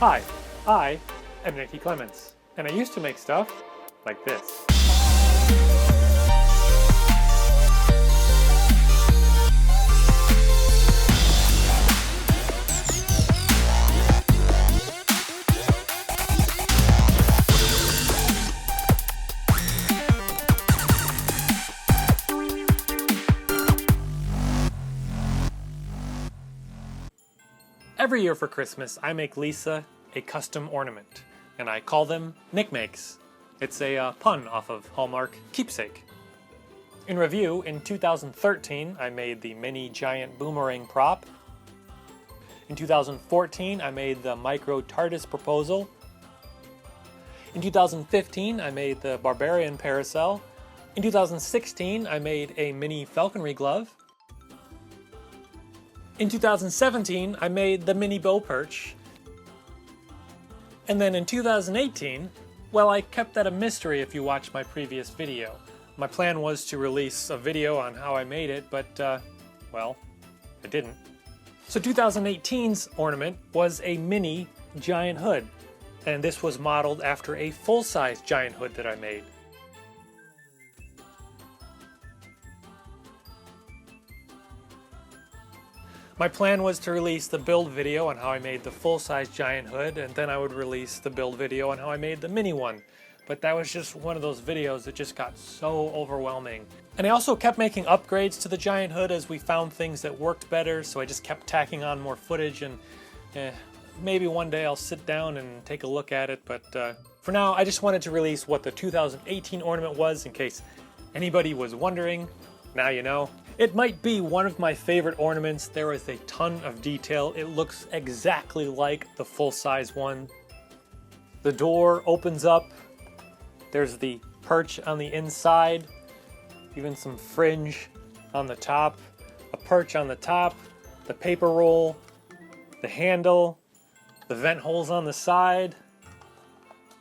Hi, I am Nicky Clements, and I used to make stuff like this. Every year for Christmas, I make Lisa a custom ornament, and I call them Nickmakes. It's a pun off of Hallmark Keepsake. In review, in 2013, I made the mini giant Boomerang prop. In 2014, I made the micro Tardis proposal. In 2015, I made the Barbarian Parasol. In 2016, I made a mini Falconry glove. In 2017, I made the Mini Bow Perch. And then in 2018, well, I kept that a mystery if you watched my previous video. My plan was to release a video on how I made it, but, well, I didn't. So 2018's ornament was a mini giant hood, and this was modeled after a full-size giant hood that I made. My plan was to release the build video on how I made the full-size giant hood, and then I would release the build video on how I made the mini one. But that was just one of those videos that just got so overwhelming. And I also kept making upgrades to the giant hood as we found things that worked better, so I just kept tacking on more footage, and maybe one day I'll sit down and take a look at it, but for now I just wanted to release what the 2018 ornament was in case anybody was wondering. Now you know. It might be one of my favorite ornaments. There is a ton of detail. It looks exactly like the full-size one. The door opens up. There's the perch on the inside, even some fringe on the top, a perch on the top, the paper roll, the handle, the vent holes on the side,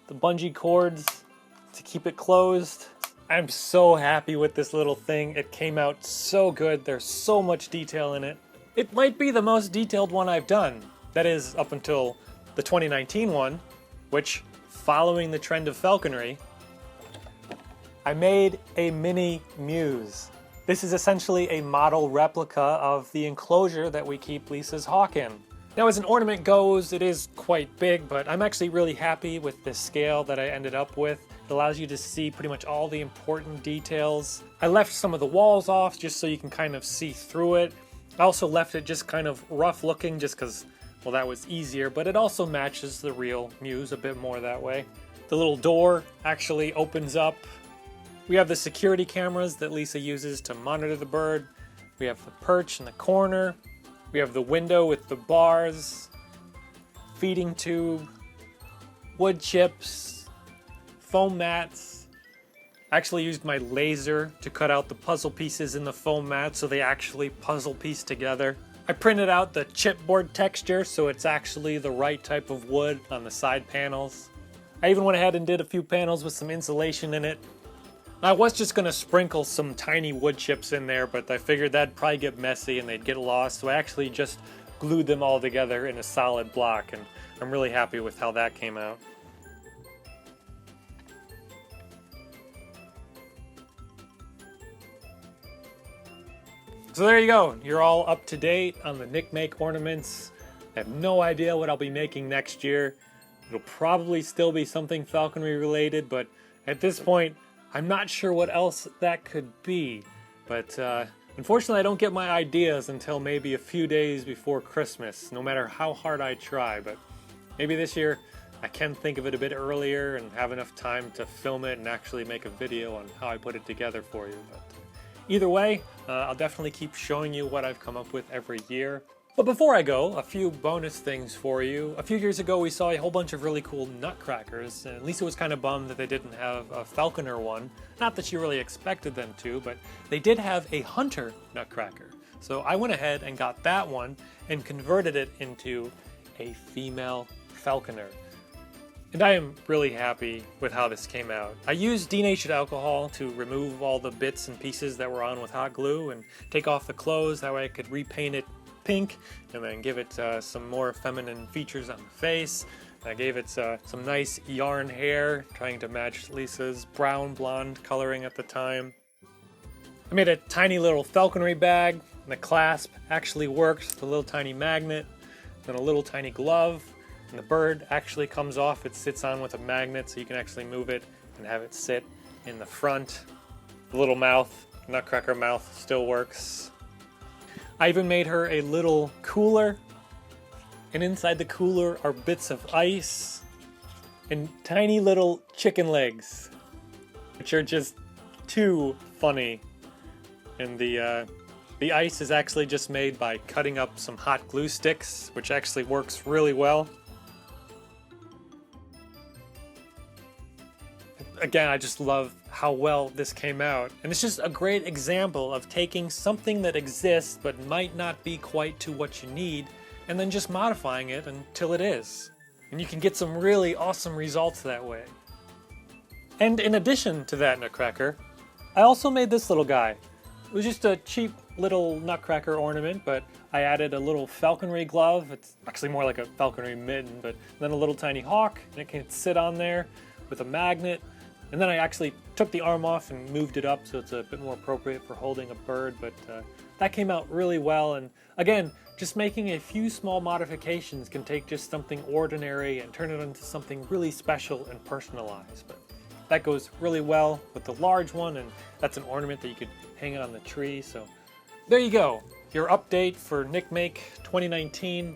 the bungee cords to keep it closed. I'm so happy with this little thing. It came out so good. There's so much detail in it. It might be the most detailed one I've done. That is, up until the 2019 one, which, following the trend of falconry, I made a Mini Mews. This is essentially a model replica of the enclosure that we keep Lisa's hawk in. Now, as an ornament goes, it is quite big, but I'm actually really happy with the scale that I ended up with. It allows you to see pretty much all the important details. I left some of the walls off just so you can kind of see through it. I also left it just kind of rough looking just because, well, that was easier, but it also matches the real Muse a bit more that way. The little door actually opens up. We have the security cameras that Lisa uses to monitor the bird. We have the perch in the corner. We have the window with the bars, feeding tube, wood chips, foam mats. I actually used my laser to cut out the puzzle pieces in the foam mat so they actually puzzle piece together. I printed out the chipboard texture so it's actually the right type of wood on the side panels. I even went ahead and did a few panels with some insulation in it. I was just going to sprinkle some tiny wood chips in there, but I figured that'd probably get messy and they'd get lost, so I actually just glued them all together in a solid block, and I'm really happy with how that came out. So there you go, you're all up to date on the Nickmake ornaments. I have no idea what I'll be making next year. It'll probably still be something falconry related, but at this point, I'm not sure what else that could be, but unfortunately I don't get my ideas until maybe a few days before Christmas, no matter how hard I try, but maybe this year I can think of it a bit earlier and have enough time to film it and actually make a video on how I put it together for you. But either way, I'll definitely keep showing you what I've come up with every year. But before I go, a few bonus things for you. A few years ago we saw a whole bunch of really cool nutcrackers, and Lisa was kind of bummed that they didn't have a falconer one. Not that she really expected them to, but they did have a hunter nutcracker. So I went ahead and got that one and converted it into a female falconer. And I am really happy with how this came out. I used denatured alcohol to remove all the bits and pieces that were on with hot glue and take off the clothes, that way I could repaint it pink and then give it some more feminine features on the face. I gave it some nice yarn hair, trying to match Lisa's brown blonde coloring at the time. I made a tiny little falconry bag, and the clasp actually works, the little tiny magnet, then a little tiny glove, and the bird actually comes off. It sits on with a magnet, so you can actually move it and have it sit in the front. The little mouth, nutcracker mouth, still works. I even made her a little cooler, and inside the cooler are bits of ice and tiny little chicken legs, which are just too funny. And the ice is actually just made by cutting up some hot glue sticks, which actually works really well. Again, I just love how well this came out. And it's just a great example of taking something that exists but might not be quite to what you need, and then just modifying it until it is. And you can get some really awesome results that way. And in addition to that nutcracker, I also made this little guy. It was just a cheap little nutcracker ornament, but I added a little falconry glove. It's actually more like a falconry mitten, but then a little tiny hawk, and it can sit on there with a magnet. And then I actually took the arm off and moved it up so it's a bit more appropriate for holding a bird, but that came out really well. And again, just making a few small modifications can take just something ordinary and turn it into something really special and personalized. But that goes really well with the large one, and that's an ornament that you could hang on the tree. So there you go, your update for Nickmake 2019.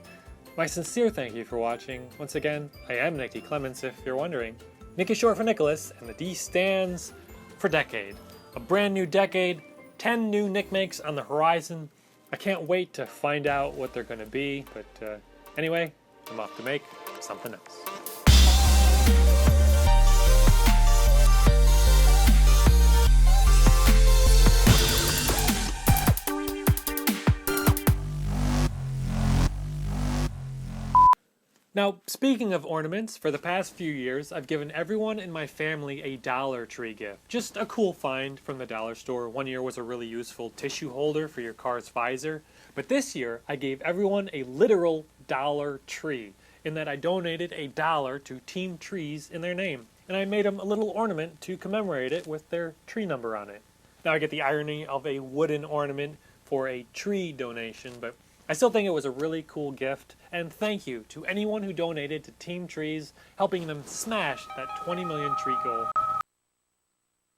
My sincere thank you for watching. Once again, I am Nicky Clements, if you're wondering. Nick is short for Nicholas, and the D stands for decade. A brand new decade, 10 new Nickmakes on the horizon. I can't wait to find out what they're going to be, but anyway, I'm off to make something else. Now, speaking of ornaments, for the past few years, I've given everyone in my family a Dollar Tree gift. Just a cool find from the dollar store. One year was a really useful tissue holder for your car's visor. But this year, I gave everyone a literal Dollar Tree, in that I donated $1 to Team Trees in their name. And I made them a little ornament to commemorate it with their tree number on it. Now I get the irony of a wooden ornament for a tree donation, but I still think it was a really cool gift, and thank you to anyone who donated to Team Trees, helping them smash that 20 million tree goal.